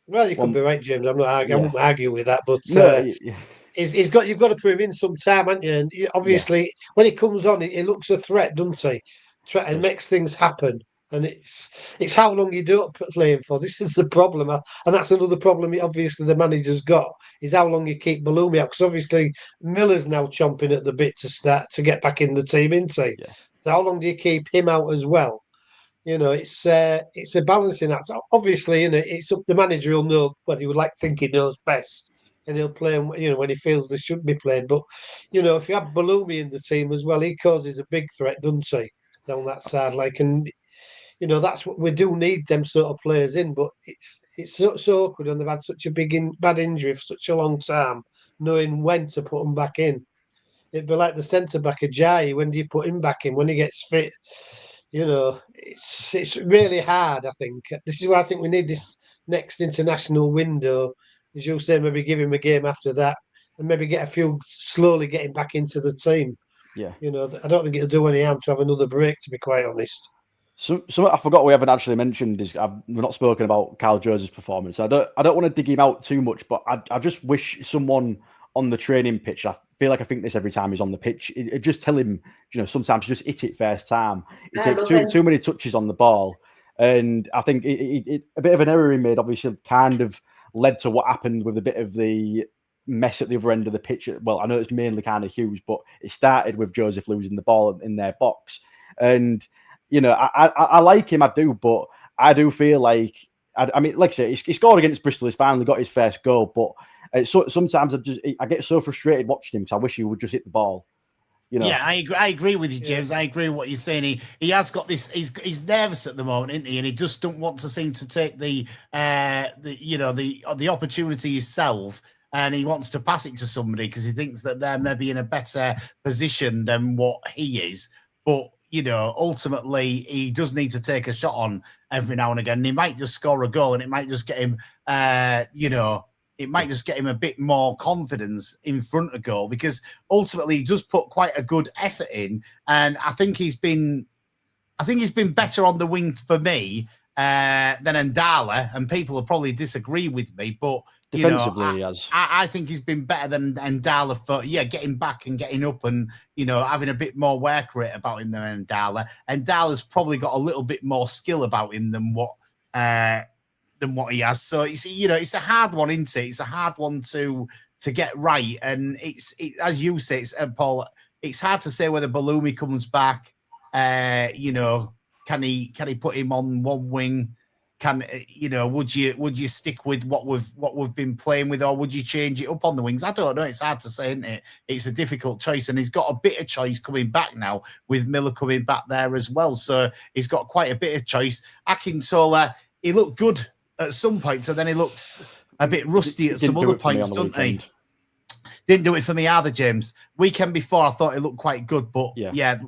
Speaker 2: Well, you could be right, James. I'm not arguing. I won't argue with that. But
Speaker 3: no,
Speaker 2: you've got to put him in some time, haven't you? And obviously, when he comes on, he looks a threat, doesn't he? And makes things happen. And it's how long you don't play him for. This is the problem, and that's another problem. Obviously, the manager's got is how long you keep Balumi out, because obviously Miller's now chomping at the bit to get back in the team, isn't he?
Speaker 3: Yeah.
Speaker 2: So how long do you keep him out as well? You know, it's a balancing act. Obviously, you know, it's up the manager. He'll know what he would like. Think he knows best, and he'll play him. You know, when he feels they should be played. But you know, if you have Balumi in the team as well, he causes a big threat, doesn't he? Down that side, and you know that's what we do need them sort of players in. But it's so awkward, and they've had such a bad injury for such a long time, knowing when to put them back in. It'd be like the centre back Ajayi. When do you put him back in? When he gets fit? You know, it's really hard. I think this is why I think we need this next international window. As you say, maybe give him a game after that, and maybe get a few slowly getting back into the team.
Speaker 3: Yeah,
Speaker 2: you know, I don't think it'll do any harm to have another break. To be quite honest.
Speaker 3: So I forgot we haven't actually mentioned is we've not spoken about Kyle Joseph's performance. I don't want to dig him out too much, but I just wish someone on the training pitch. I think this every time he's on the pitch. Just tell him, you know, sometimes just hit it first time. He takes too many touches on the ball, and I think a bit of an error he made obviously kind of led to what happened with a bit of the mess at the other end of the pitch. Well, I know it's mainly kind of Hughes, but it started with Joseph losing the ball in their box, and you know, I like him, I do, but I do feel like I mean, like I say, he scored against Bristol. He's finally got his first goal, but sometimes I get so frustrated watching him. So I wish he would just hit the ball. You know?
Speaker 1: Yeah, I agree with you, James. I agree with what you're saying. He has got this. He's nervous at the moment, isn't he? And he just don't want to seem to take the opportunity himself. And he wants to pass it to somebody because he thinks that they're maybe in a better position than what he is. But you know, ultimately, he does need to take a shot on every now and again. And he might just score a goal, and it might just get him, it might just get him a bit more confidence in front of goal, because ultimately he does put quite a good effort in. And I think he's been better on the wing for me than Ndala, and people will probably disagree with me, but
Speaker 3: defensively,
Speaker 1: I think he's been better than Ndala for getting back and getting up, and having a bit more work rate about him than Ndala. And Ndala's probably got a little bit more skill about him than what he has. So it's a hard one, isn't it? It's a hard one to get right, and it's as you say, Paul. It's hard to say whether Balumi comes back. Can he put him on one wing? Would you stick with what we've been playing with, or would you change it up on the wings? I don't know. It's hard to say, isn't it? It's a difficult choice, and he's got a bit of choice coming back now with Miller coming back there as well. So he's got quite a bit of choice. Akintola, he looked good at some points, and then he looks a bit rusty at some other points, doesn't he? Didn't do it for me either, James. Weekend before, I thought it looked quite good, but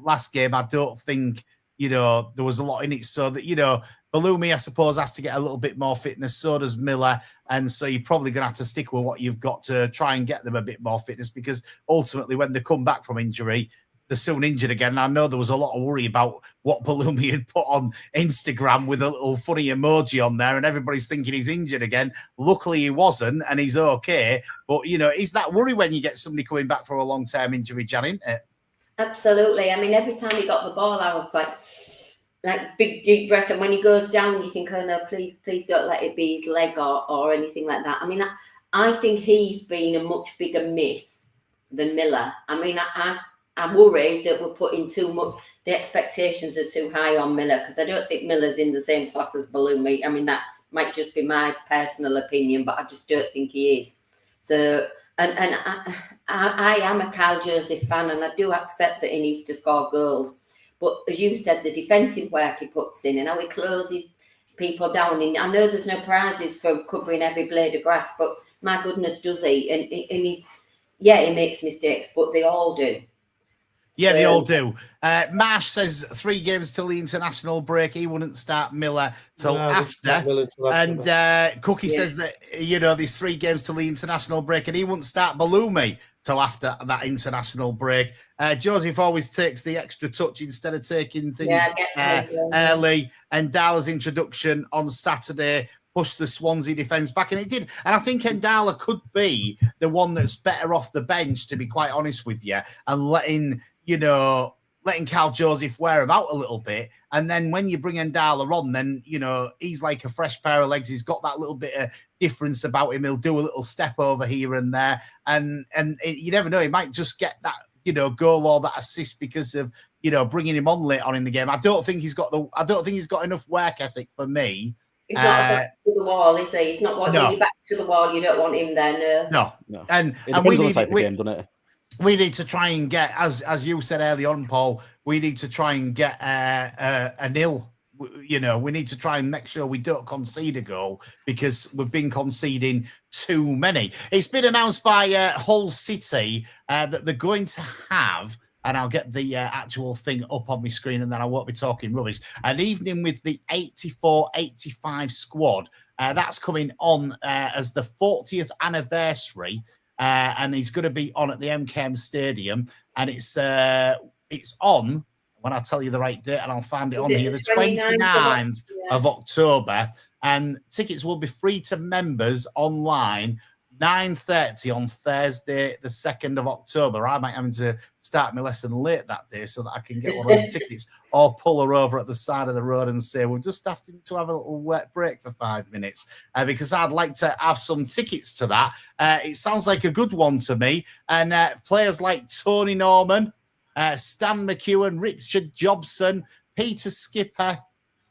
Speaker 1: last game, I don't think there was a lot in it. So that Balumi, I suppose, has to get a little bit more fitness. So does Miller, and so you're probably going to have to stick with what you've got to try and get them a bit more fitness, because ultimately, when they come back from injury, they're soon injured again. And I know there was a lot of worry about what Balumi had put on Instagram with a little funny emoji on there, and everybody's thinking he's injured again. Luckily, he wasn't, and he's okay. But, is that worry when you get somebody coming back from a long-term injury, Jan, isn't it?
Speaker 4: Absolutely. I mean, every time he got the ball, I was like big, deep breath. And when he goes down, you think, oh, no, please don't let it be his leg or anything like that. I mean, I think he's been a much bigger miss than Miller. I mean, I'm worried that we're putting too much. The expectations are too high on Miller, because I don't think Miller's in the same class as Balumi. I mean, that might just be my personal opinion, but I just don't think he is. So, and I am a Carl Joseph fan, and I do accept that he needs to score goals. But as you said, the defensive work he puts in and how he closes people down. And I know there's no prizes for covering every blade of grass, but my goodness, does he? And he makes mistakes, but they all do.
Speaker 1: Yeah, they all do. Marsh says 3 games till the international break. He wouldn't start Miller till after. And Cookie says that, there's 3 games till the international break, and he wouldn't start Balumi till after that international break. Joseph always takes the extra touch instead of taking things early. And Darla's introduction on Saturday pushed the Swansea defence back, and it did. And I think Ndala could be the one that's better off the bench, to be quite honest with you, and letting Carl Joseph wear him out a little bit. And then when you bring Ndala on, then, he's like a fresh pair of legs. He's got that little bit of difference about him. He'll do a little step over here and there. And you never know, he might just get that, goal or that assist because of, bringing him on late on in the game. I don't think he's got enough work ethic for me.
Speaker 4: He's not back to the wall, is he? He's not when you're back to the wall, you don't want him there,
Speaker 1: no. And we need game, doesn't it? We need to try and get, as you said early on, Paul, we need to try and get a nil. We need to try and make sure we don't concede a goal, because we've been conceding too many. It's been announced by Hull City that they're going to have, and I'll get the actual thing up on my screen and then I won't be talking rubbish, an evening with the 84-85 squad. That's coming on as the 40th anniversary. And he's going to be on at the MKM Stadium, and it's on, when I tell you the right date, and I'll find it on here, the 29th of October, and tickets will be free to members online, 9:30 on Thursday, the 2nd of October. I might have to start my lesson late that day so that I can get one of the tickets, or pull her over at the side of the road and say, we're just having to have a little wet break for 5 minutes, because I'd like to have some tickets to that. It sounds like a good one to me. And players like Tony Norman, Stan McEwen, Richard Jobson, Peter Skipper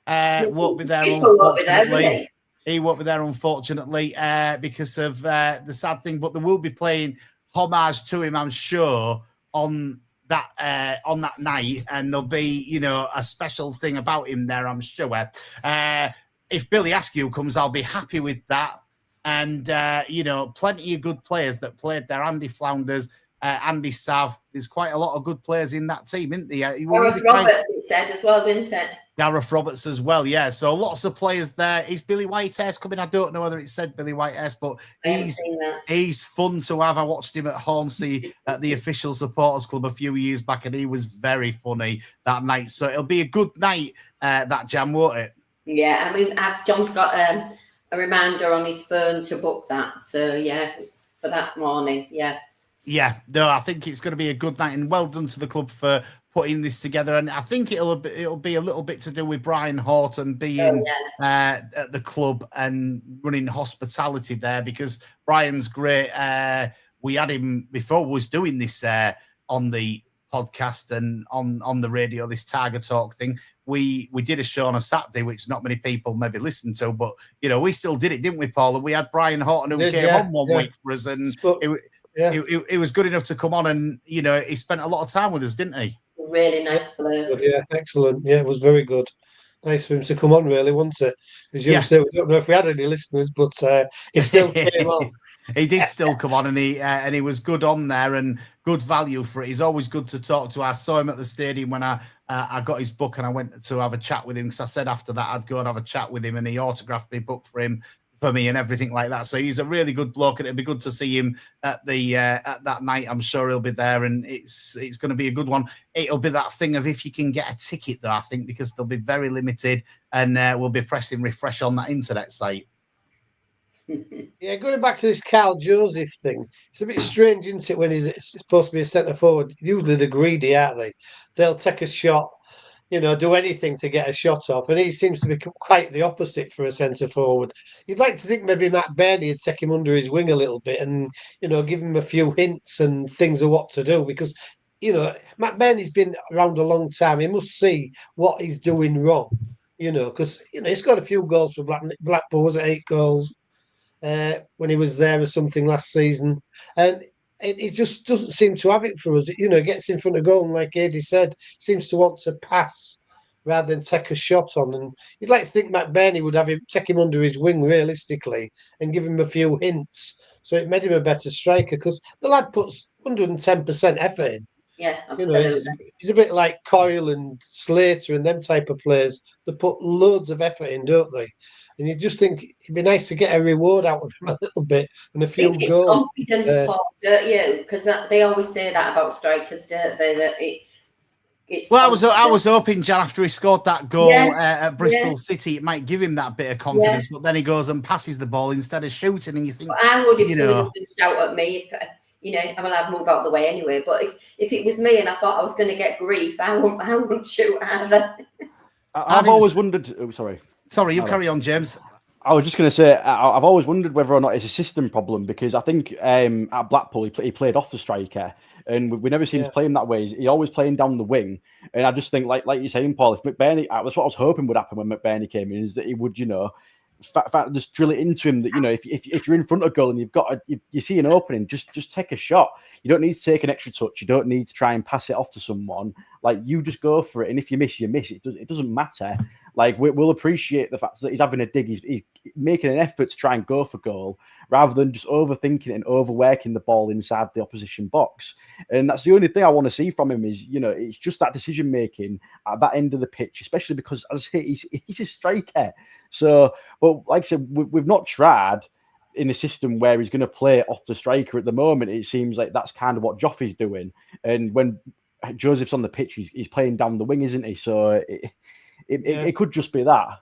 Speaker 1: won't be there, unfortunately. He won't be there, unfortunately, because of the sad thing. But they will be playing homage to him, I'm sure, on that night, and there'll be, a special thing about him there, I'm sure. If Billy Askew comes, I'll be happy with that. And plenty of good players that played there. Andy Flounders, Andy Sav. There's quite a lot of good players in that team, isn't there?
Speaker 4: Gareth Roberts, it said as well, didn't it?
Speaker 1: Gareth Roberts as well, yeah. So lots of players there. Is Billy Whitehurst coming? I don't know whether it said Billy Whitehurst, but he's fun to have. I watched him at Hornsey at the official supporters club a few years back, and he was very funny that night. So it'll be a good night, that jam, won't it?
Speaker 4: Yeah, I mean, John's got a reminder on his phone to book that. So yeah, for that morning, yeah.
Speaker 1: Yeah, no, I think it's going to be a good night, and well done to the club for putting this together. And I think it'll be a little bit to do with Brian Horton being at the club and running hospitality there, because Brian's great. We had him before we was doing this on the podcast and on the radio, this Tiger Talk thing. We did a show on a Saturday, which not many people maybe listened to, but we still did it, didn't we, Paul? And we had Brian Horton who came on one week for us, and it was good enough to come on, and he spent a lot of time with us, didn't he?
Speaker 4: Really nice bloke.
Speaker 2: Yeah, excellent. Yeah, it was very good. Nice for him to come on, really, wasn't it? As you said, we don't know if we had any listeners, but he still came on.
Speaker 1: He did still come on, and he was good on there, and good value for it. He's always good to talk to. I saw him at the stadium when I got his book, and I went to have a chat with him, because I said after that I'd go and have a chat with him, and he autographed my book for me and everything like that. So he's a really good bloke, and it'll be good to see him at the at that night. I'm sure he'll be there, and it's going to be a good one. It'll be that thing of if you can get a ticket, though, I think, because they'll be very limited, and we'll be pressing refresh on that internet site.
Speaker 2: Yeah, going back to this Carl Joseph thing, it's a bit strange, isn't it, when he's supposed to be a centre forward? Usually they're greedy, aren't they? They'll take a shot, do anything to get a shot off, and he seems to be quite the opposite for a centre forward. You'd like to think maybe Matt Bairney would take him under his wing a little bit and give him a few hints and things of what to do, because McBurney's been around a long time. He must see what he's doing wrong, because he's got a few goals for Blackpool. Was it 8 goals when he was there or something last season? And it just doesn't seem to have it for us. Gets in front of goal, and like Adi said, seems to want to pass rather than take a shot on. And you'd like to think McBurney would take him under his wing realistically and give him a few hints. So it made him a better striker because the lad puts 110% effort in.
Speaker 4: Yeah, absolutely.
Speaker 2: He's a bit like Coyle and Slater and them type of players that put loads of effort in, don't they? And you just think it'd be nice to get a reward out of him a little bit and a few goals.
Speaker 4: Confidence, Paul, don't you? Because they always say that about strikers, don't they? That it's.
Speaker 1: Well, I was hoping, Jan, after he scored that goal at Bristol City, it might give him that bit of confidence. But then he goes and passes the ball instead of shooting, and you think,
Speaker 4: I would if someone would shout at me. I'm allowed to move out of the way anyway. But if it was me and I thought I was going to get grief, I wouldn't shoot either.
Speaker 3: I've always wondered. Oh, sorry.
Speaker 1: Sorry, you carry on, James.
Speaker 3: I was just going to say, I've always wondered whether or not it's a system problem because I think at Blackpool he played off the striker, and we never seen him playing that way. He's always playing down the wing, and I just think, like you're saying, Paul, if McBurney, that's what I was hoping would happen when McBurney came in, is that he would, just drill it into him that if you're in front of goal and you see an opening, just take a shot. You don't need to take an extra touch. You don't need to try and pass it off to someone. Like, you just go for it, and if you miss, you miss. It doesn't matter. Like, we'll appreciate the fact that he's having a dig. He's making an effort to try and go for goal rather than just overthinking it and overworking the ball inside the opposition box. And that's the only thing I want to see from him is, it's just that decision making at that end of the pitch, especially because, as I say, he's a striker. So, but like I said, we've not tried in a system where he's going to play off the striker at the moment. It seems like that's kind of what Joffrey's doing. And when Joseph's on the pitch, he's playing down the wing, isn't he? So it could just be that.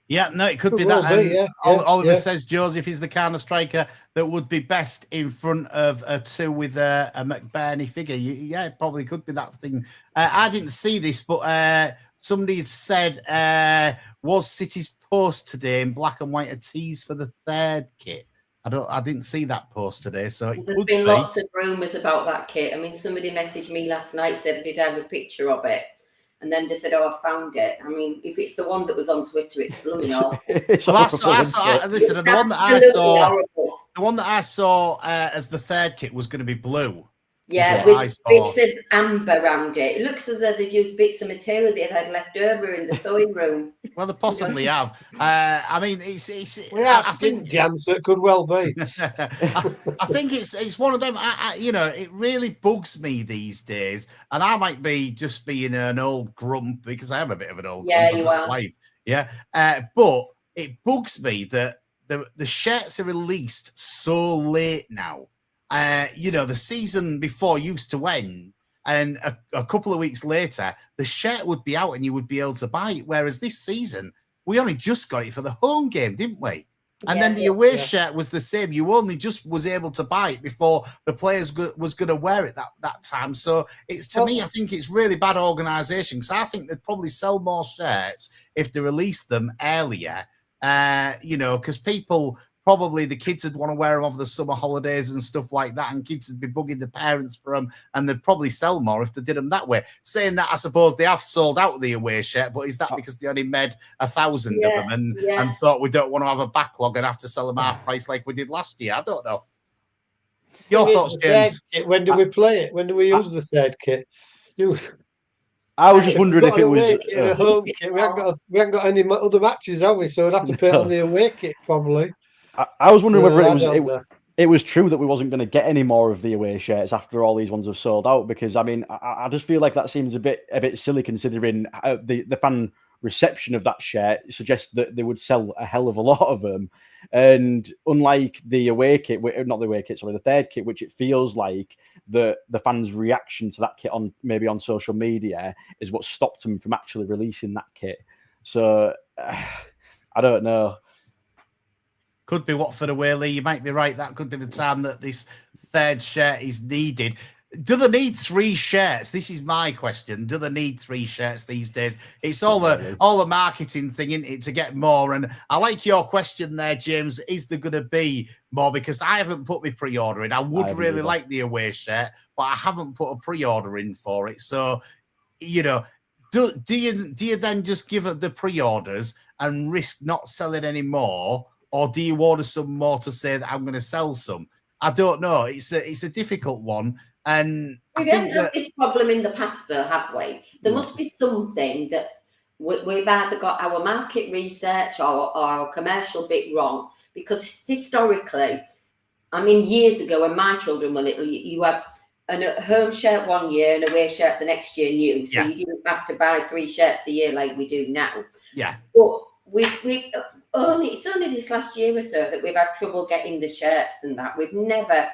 Speaker 3: Yeah, no, it could be that. Oliver says Joseph is the kind of striker that would be best in front of a two with a McBurney figure. Yeah, it probably could be that thing. I didn't see this, but somebody said, was City's post today in black and white a tease for the third kit? I didn't see that post today, so
Speaker 4: there's been lots of rumours about that kit. I mean, somebody messaged me last night, said I did have a picture of it. And then they said, "Oh, I found it." I mean, if it's the one that was on Twitter, it's blooming awful.
Speaker 1: Listen, the one that I saw as the third kit was going to be blue.
Speaker 4: Yeah, with bits of amber around it. It looks as though they'd used bits of material they had left over in the sewing room.
Speaker 1: Well, they possibly have. I mean,
Speaker 2: I think Jan, so it could well be.
Speaker 1: I think it's one of them. It really bugs me these days, and I might be just being an old grump because I am a bit of an old grump.
Speaker 4: You are.
Speaker 1: Life. Yeah, but it bugs me that the shirts are released so late now. The season before used to end, and a couple of weeks later, the shirt would be out and you would be able to buy it. Whereas this season, we only just got it for the home game, didn't we? And then the away shirt was the same. You only just was able to buy it before the players was going to wear it that time. So me, I think it's really bad organisation because I think they'd probably sell more shirts if they released them earlier. Because people. Probably the kids would want to wear them over the summer holidays and stuff like that, and kids would be bugging the parents for them, and they'd probably sell more if they did them that way. Saying that, I suppose they have sold out the away shirt, but is that because they only made 1,000 of them and thought we don't want to have a backlog and have to sell them half price like we did last year? I don't know. Your thoughts, James?
Speaker 2: When do we play it? When do we use the third kit?
Speaker 3: I was just wondering if it was
Speaker 2: a home kit. We haven't got any other matches, have we? So we'd have to put it on the away kit probably.
Speaker 3: I was wondering whether it was true that we wasn't going to get any more of the away shirts after all these ones have sold out. Because I mean, I just feel like that seems a bit silly considering the fan reception of that shirt suggests that they would sell a hell of a lot of them. And unlike the away kit, not the away kit, sorry, the third kit, which it feels like the fans' reaction to that kit on social media is what stopped them from actually releasing that kit. So I don't know.
Speaker 1: Could be Watford away, Lee. You might be right. That could be the time that this third shirt is needed. Do they need 3 shirts? This is my question. Do they need 3 shirts these days? It's all the marketing thing, isn't it, to get more? And I like your question there, James. Is there going to be more? Because I haven't put my pre-order in. I would really like the away shirt, but I haven't put a pre-order in for it. So, do you then just give up the pre-orders and risk not selling any more, or do you order some more to say that I'm going to sell some? I don't know. It's a difficult one. And
Speaker 4: we don't have this problem in the past, though, have we? There must be something that we've either got our market research or our commercial bit wrong. Because historically, I mean, years ago when my children were little, you had a home shirt one year and away shirt the next year new. So you didn't have to buy 3 shirts a year like we do now.
Speaker 1: Yeah.
Speaker 4: But it's only this last year or so that we've had trouble getting the shirts and that. We've never,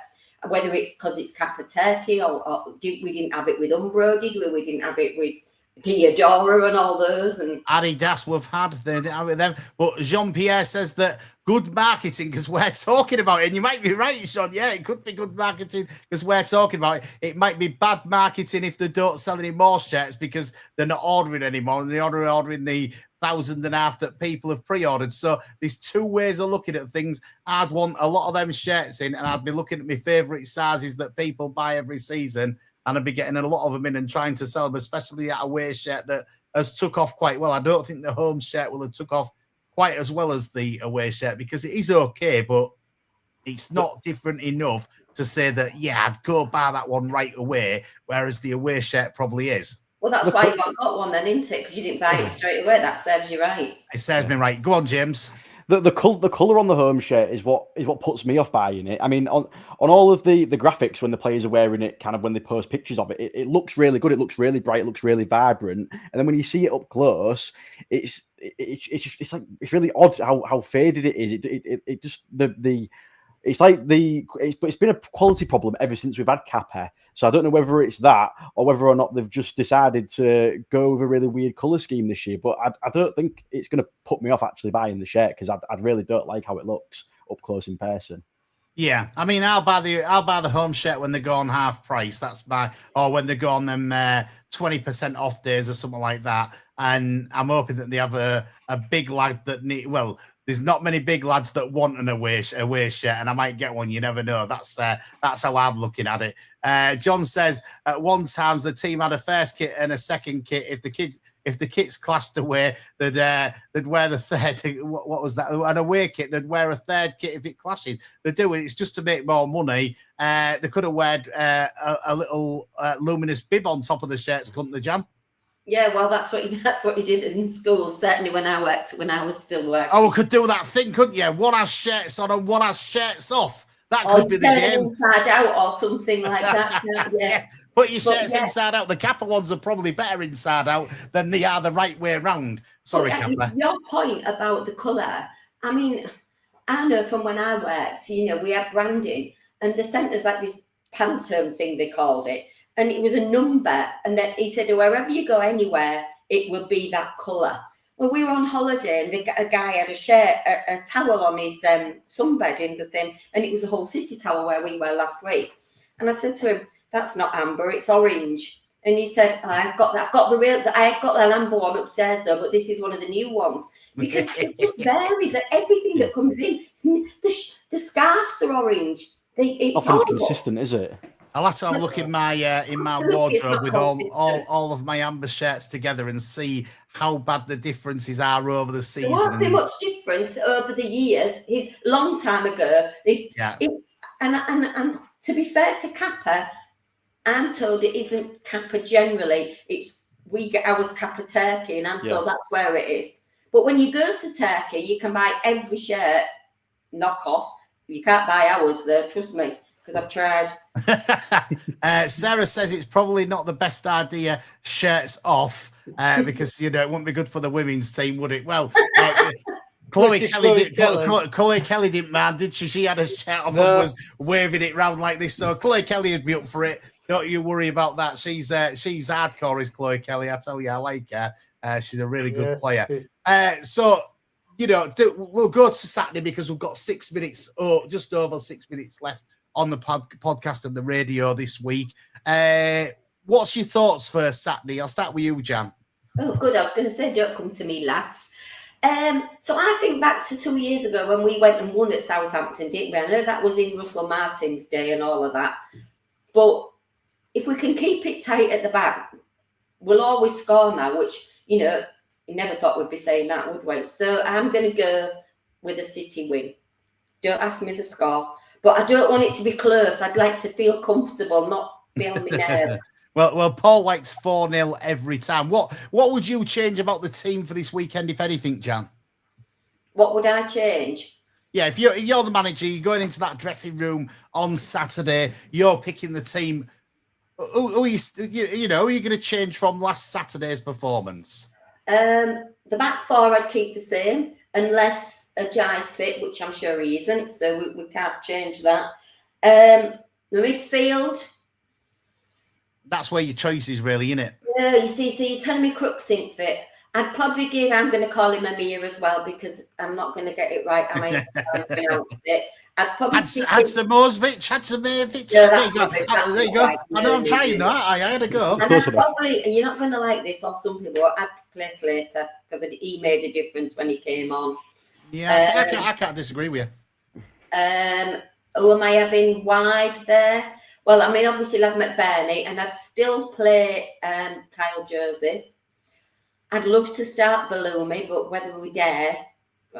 Speaker 4: whether it's because it's Kappa Turkey or we didn't have it with Umbro, did we? We didn't have it with Diodora and all those. And
Speaker 1: Adidas we've had, they didn't have it with them. But Jean-Pierre says that good marketing because we're talking about it. And you might be right, Sean. Yeah, it could be good marketing because we're talking about it. It might be bad marketing if they don't sell any more shirts because they're not ordering anymore and they're ordering the 1,500 that people have pre-ordered. So there's 2 ways of looking at things. I'd want a lot of them shirts in and I'd be looking at my favourite sizes that people buy every season and I'd be getting a lot of them in and trying to sell them, especially that away shirt that has took off quite well. I don't think the home shirt will have took off quite as well as the away shirt because it is okay, but it's not different enough to say that, I'd go buy that one right away, whereas the away shirt probably is.
Speaker 4: Well, that's why you got one then, isn't it? Because you didn't buy it straight away. That serves you right.
Speaker 1: It serves me right. Go on, James.
Speaker 3: The colour on the home shirt is what puts me off buying it. I mean, on all of the graphics when the players are wearing it, kind of when they post pictures of it, it looks really good. It looks really bright. It looks really vibrant. And then when you see it up close, it's really odd how faded it is. It just it's been a quality problem ever since we've had Kappa. So I don't know whether it's that or whether or not they've just decided to go with a really weird colour scheme this year. But I don't think it's going to put me off actually buying the shirt because I really don't like how it looks up close in person.
Speaker 1: Yeah, I mean, I'll buy the home shirt when they go on half price. Or when they go on them 20% off days or something like that. And I'm hoping that they have a big lad that there's not many big lads that want an away shirt, and I might get one. You never know. That's how I'm looking at it. John says at one time the team had a first kit and a second kit. If the kits clashed away, they'd wear the third. What was that? An away kit. They'd wear a third kit if it clashes. They do it. It's just to make more money. They could have worn a little luminous bib on top of the shirts, couldn't they, Jan?
Speaker 4: Yeah, well, that's what you did in school. Certainly, when I was still working.
Speaker 1: Oh, we could do that thing, couldn't you? One has shirts on and one has shirts off. That could be the game.
Speaker 4: Inside out or something like that. Yeah.
Speaker 1: Put your shirts inside out. The Kappa ones are probably better inside out than they are the right way round. Sorry, Kappa.
Speaker 4: Your point about the colour. I mean, I know from when I worked, we had branding and they sent us like this Pantone thing, they called it. And it was a number. And then he said, wherever you go anywhere, it will be that colour. Well, we were on holiday and a guy had a shirt, a towel on his sunbed in the same, and it was a whole city towel where we were last week. And I said to him, that's not amber, it's orange. And he said, I've got an amber one upstairs though, but this is one of the new ones. Because it just varies at everything that comes in. The scarves are orange. It's
Speaker 3: often consistent, is it?
Speaker 1: I'll have to have a look in my wardrobe with all of my amber shirts together and see how bad the differences are over the season.
Speaker 4: There won't be much difference over the years. It's a long time ago. And to be fair to Kappa, I'm told it isn't Kappa generally. We get ours Kappa Turkey, and I'm told that's where it is. But when you go to Turkey, you can buy every shirt knockoff. You can't buy ours though, trust me, because I've tried.
Speaker 1: Sarah says it's probably not the best idea, shirts off, because it wouldn't be good for the women's team, would it? Well, Chloe Kelly didn't mind, did she? She had a shirt off and was waving it around like this. So Chloe Kelly would be up for it. Don't you worry about that. She's hardcore, is Chloe Kelly. I tell you, I like her. She's a really good player. So we'll go to Saturday because we've got 6 minutes, just over 6 minutes left on the podcast and the radio this week. What's your thoughts for Saturday? I'll start with you, Jan.
Speaker 4: Oh, good. I was going to say, don't come to me last. So I think back to 2 years ago when we went and won at Southampton, didn't we? I know that was in Russell Martin's day and all of that. But if we can keep it tight at the back, we'll always score now, which, you never thought we'd be saying that, would we? So I'm going to go with a City win. Don't ask me the score. But I don't want it to be close. I'd like to feel comfortable, not be on my nerves.
Speaker 1: Well, Paul likes 4-0 every time. What would you change about the team for this weekend, if anything, Jan?
Speaker 4: What would I change?
Speaker 1: Yeah, if you're the manager, you're going into that dressing room on Saturday, you're picking the team. Who are you going to change from last Saturday's performance?
Speaker 4: The back four I'd keep the same, unless Jai's fit, which I'm sure he isn't, so we can't change that. The midfield.
Speaker 1: That's where your choice is, really, isn't it?
Speaker 4: Yeah, you see, so you're telling me Crooks ain't fit. I'm going to call him Amir as well, because I'm not going to get it right. I might pronounce it. I'd probably
Speaker 1: Hadzamovic.
Speaker 4: Yeah,
Speaker 1: there you go.
Speaker 4: Right.
Speaker 1: I know I'm trying that. I had a go.
Speaker 4: And you're not going to like this, or some people, I'd play Slater, because he made a difference when he came on.
Speaker 1: Yeah, I can't disagree with you.
Speaker 4: Who am I having wide there? Well, I mean, obviously, I'll have McBurney, and I'd still play Kyle Joseph. I'd love to start Balumi, but whether we dare,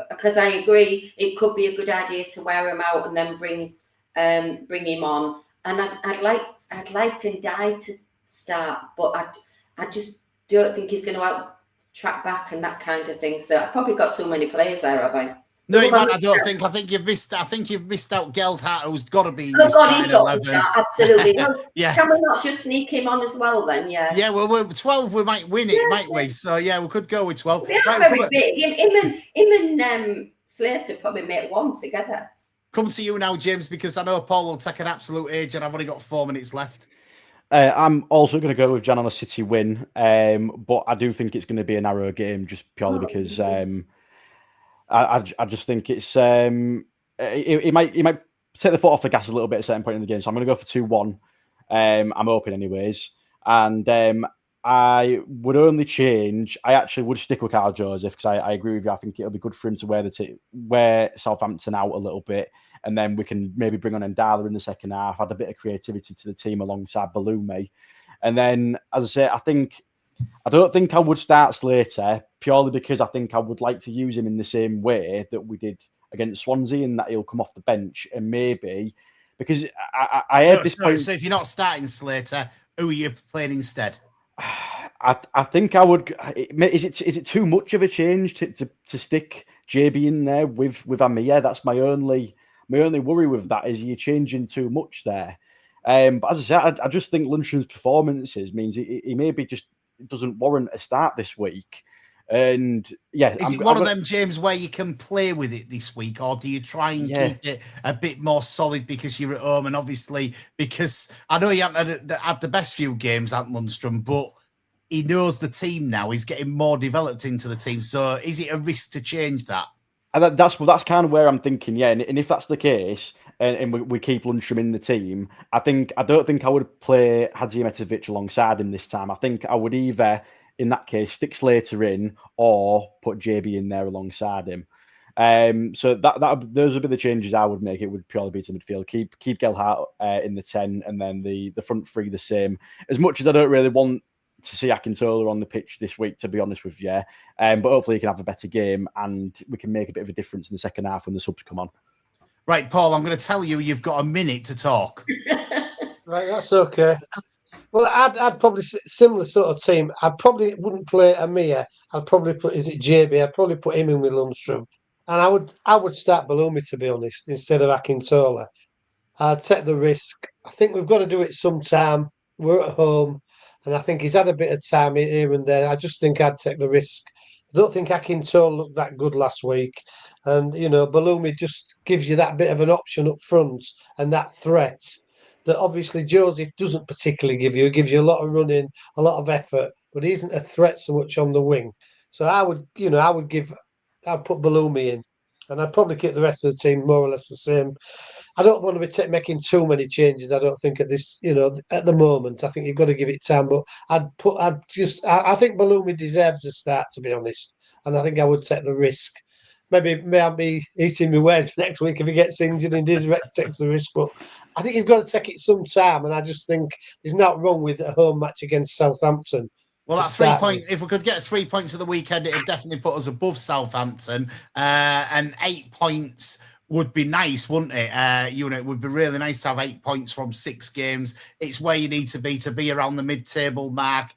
Speaker 4: because I agree, it could be a good idea to wear him out and then bring him on. And I'd like Ndai to start, but I just don't think he's going to track back and that kind of thing. So I've probably got too many players there, have I?
Speaker 1: No, I don't think. I think you've missed out Geldhart, who's got to be.
Speaker 4: Oh God, he's got to start, absolutely. No,
Speaker 1: yeah.
Speaker 4: Can we not just sneak him on as well then? Yeah.
Speaker 1: Yeah. Well, 12, we might win it, might we? So yeah, we could go with 12.
Speaker 4: They are very big. Him and Slater probably make one together.
Speaker 1: Come to you now, James, because I know Paul will take an absolute age, and I've only got 4 minutes left.
Speaker 3: I'm also going to go with Jan on a City win, but I do think it's going to be a narrow game, just purely because. I just think it's he might take the foot off the gas a little bit at a certain point in the game. So I'm going to go for 2-1. I'm hoping anyways. And I would only change. I actually would stick with Carl Joseph because I agree with you. I think it'll be good for him to wear Southampton out a little bit, and then we can maybe bring on Ndala in the second half. Add a bit of creativity to the team alongside Balumi, and then as I say, I don't think I would start Slater purely because I think I would like to use him in the same way that we did against Swansea, and that he'll come off the bench and maybe because I heard this point.
Speaker 1: So if you're not starting Slater, who are you playing instead?
Speaker 3: I think I would. Is it too much of a change to stick JB in there with Amir? That's my only worry with that is you're changing too much there. But as I said, I just think Lundstrom's performances means he maybe just doesn't warrant a start this week. And yeah,
Speaker 1: is it one of them, James, where you can play with it this week, or do you try and keep it a bit more solid because you're at home? And obviously, because I know you haven't had the best few games at Lundstrom, but he knows the team now. He's getting more developed into the team. So is it a risk to change that?
Speaker 3: And that's kind of where I'm thinking, yeah. And if that's the case, and we keep Lundstrom in the team, I don't think I would play Hadzamovic alongside him this time. I think I would either, in that case, stick Slater in or put JB in there alongside him. So those would be the changes I would make. It would purely be to midfield. Keep Geldhart in the 10, and then the front three the same. As much as I don't really want to see Akintola on the pitch this week, to be honest with you, but hopefully he can have a better game and we can make a bit of a difference in the second half when the subs come on.
Speaker 1: Right, Paul, I'm going to tell you, you've got a minute to talk.
Speaker 2: Right, that's okay. Well, I'd probably similar sort of team. I probably wouldn't play Amir. I'd probably put JB. I'd probably put him in with Lundstrom, and I would start Balumi, to be honest, instead of Akintola. I'd take the risk. I think we've got to do it sometime. We're at home, and I think he's had a bit of time here and there. I just think I'd take the risk. I don't think Akintola looked that good last week. And, Balumi just gives you that bit of an option up front and that threat that obviously Joseph doesn't particularly give you. He gives you a lot of running, a lot of effort, but he isn't a threat so much on the wing. So I'd put Balumi in. And I'd probably keep the rest of the team more or less the same. I don't want to be making too many changes. I don't think at this, at the moment. I think you've got to give it time. But I think Balumi deserves a start, to be honest. And I think I would take the risk. Maybe I'll be eating my words next week if he gets injured and he takes the risk. But I think you've got to take it some time. And I just think there's not wrong with a home match against Southampton.
Speaker 1: Well, that's 3 points. If we could get 3 points at the weekend, it'd definitely put us above Southampton. And 8 points would be nice, wouldn't it? It would be really nice to have 8 points from 6 games. It's where you need to be around the mid-table mark.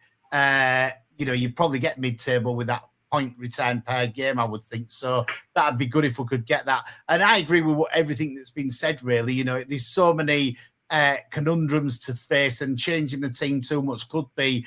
Speaker 1: You probably get mid-table with that point return per game, I would think. So that'd be good if we could get that. And I agree with everything that's been said, really. There's so many conundrums to face, and changing the team too much could be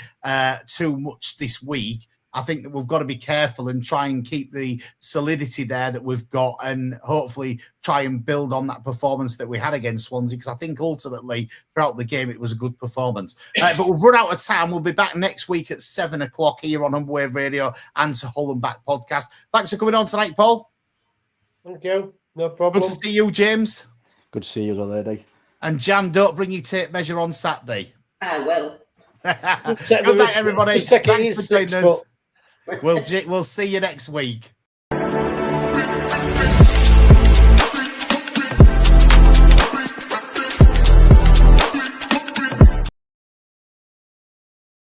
Speaker 1: too much this week. I think that we've got to be careful and try and keep the solidity there that we've got, and hopefully try and build on that performance that we had against Swansea, because I think ultimately throughout the game it was a good performance. But we've run out of time. We'll be back next week at 7:00 here on Humberwave Radio and to Hull and Back podcast. Thanks for coming on tonight, Paul.
Speaker 2: Thank you. No problem.
Speaker 1: Good to see you, James.
Speaker 3: Good to see you as well, lady.
Speaker 1: And Jan, don't bring your tape measure on Saturday.
Speaker 4: I will.
Speaker 1: Good night, everybody. Thanks for joining us. We'll see you next week.